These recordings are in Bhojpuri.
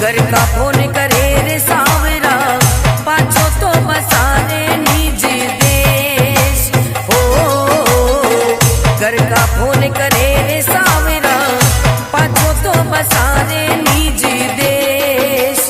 घर का फोन करे रे सावरा पाछो तो बसारे निज देश हो। घर का फोन करे रे सावरा पाछो तो बसारे निज देश।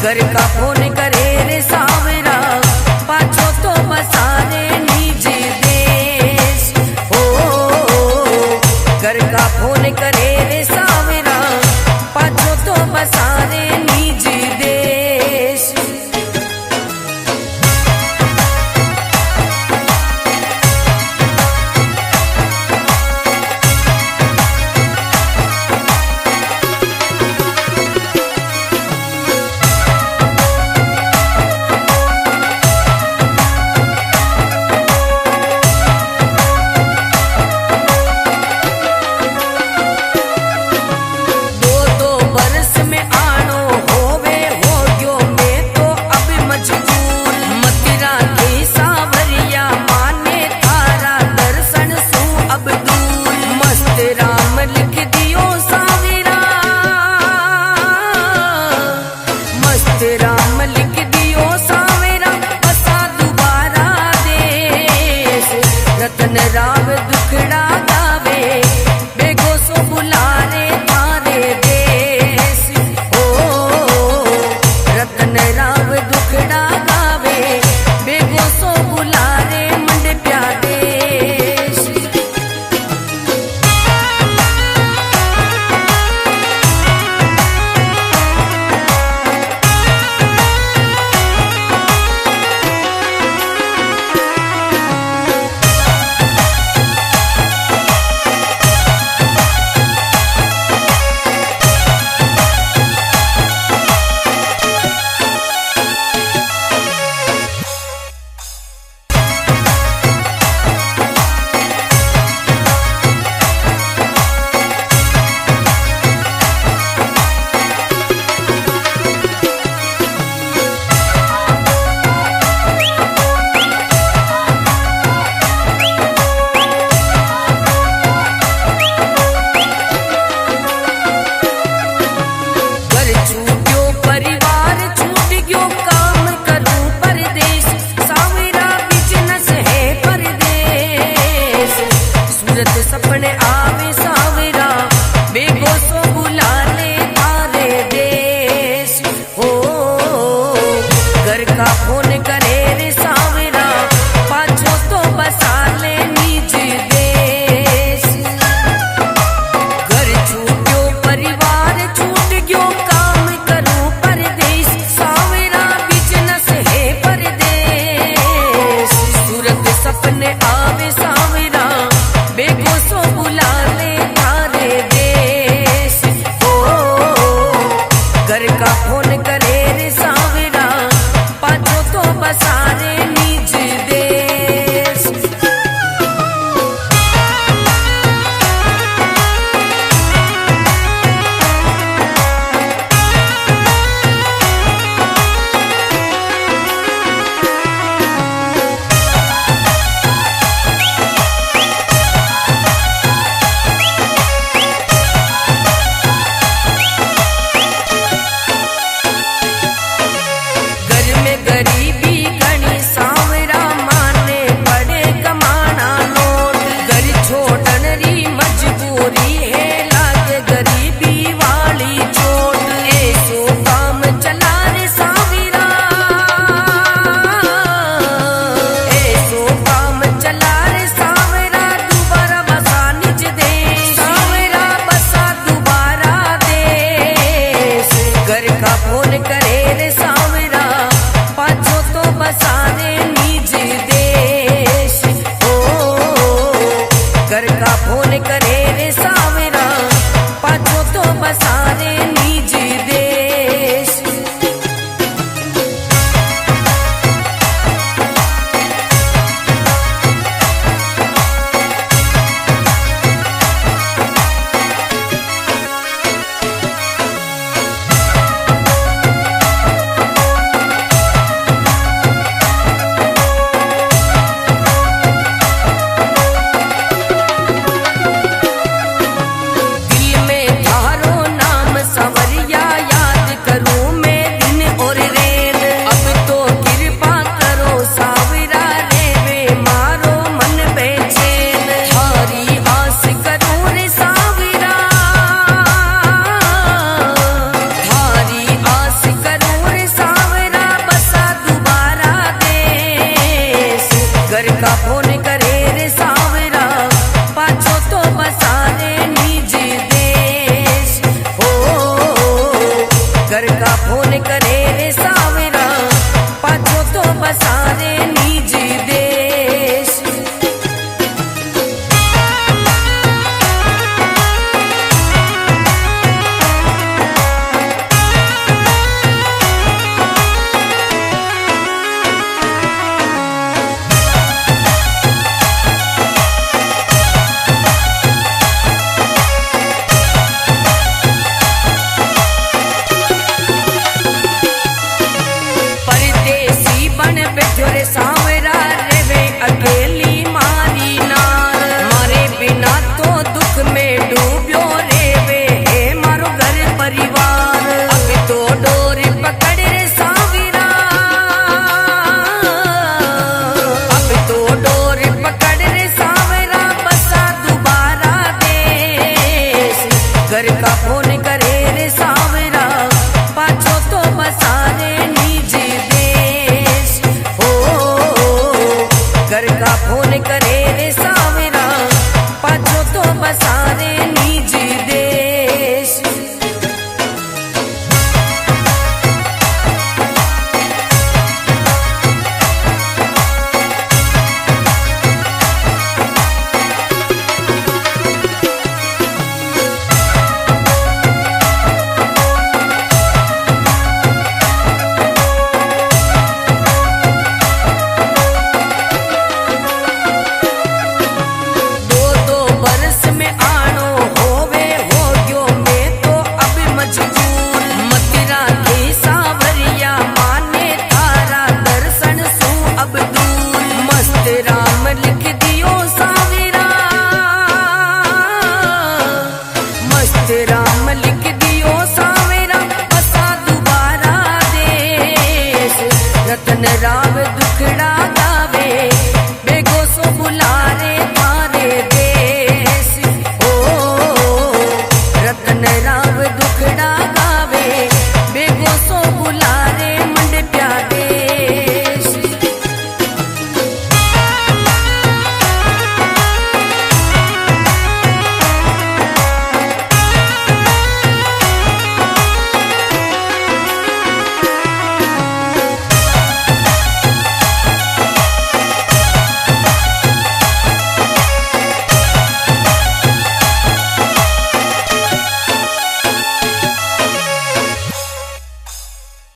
घर का फोन करे रे सावरा पाछो तो बसारे निज देश हो घर का फोन करे रे सावरा पाछो तो बसारे निज देश राम लिख दियो सावेरा बसा दोबारा देश रतन राव दुखड़ा गावे बेगो सो बुलारे थारे देश ओ रतन राव दुखड़ा गावे बेगो सो बुलारे मंड प्या देश सपने आवे सावरा बेगो सो बुला ले थारे देश हो घर का फोन करे रे सावरा पाछो तो बसा ले निज देश घर छूट्यो परिवार छूट गयो काम करूं परदेश सावरा बिजनेस है परदेश सूरत सपने आवे सावरा बेगो सो बुला ले थारे देश हो घर का फोन करे रे सावरा पाछो तो बसारे निज देश गरीबी घनी सावरा माने पड़े कमाना नोट घर छोड़न री मजबूरी है लागे गरीबी वाली चोट ऐसो काम चला रे सावरा ऐसो काम चला रे सावरा दोबारा बसा निज देश सावरा बसा दोबारा देश घर का फोन करे रे सावरा पाछो तो बसारे निज देश। परदेसी बन बैठो रे सांवरा रेवे अकेली मारी नार, मारे बिना तो दुख में डूब्यो रेवे हे मारो घर परिवार। अब तो डोर पकड़ रे सांवरा, अब तो डोर पकड़ रे सांवरा, बसा दोबारा देश। घर का फोन करे रे सांवरा, पाछो तो बसारे निज देश। ओ घर का फोन करे रे सांवरा, पाछो तो बसारे निज देश। दो दो बरस में आनो होवे हो गयो मैं तो अब मजबूर। मथुरा की सांवरिया माने तारा दर्शन सू अब दूर। मस्त राम लिख दियो सांवरा, मस्त राम लिख दियो सांवरा, बसा दोबारा देश। रतन राम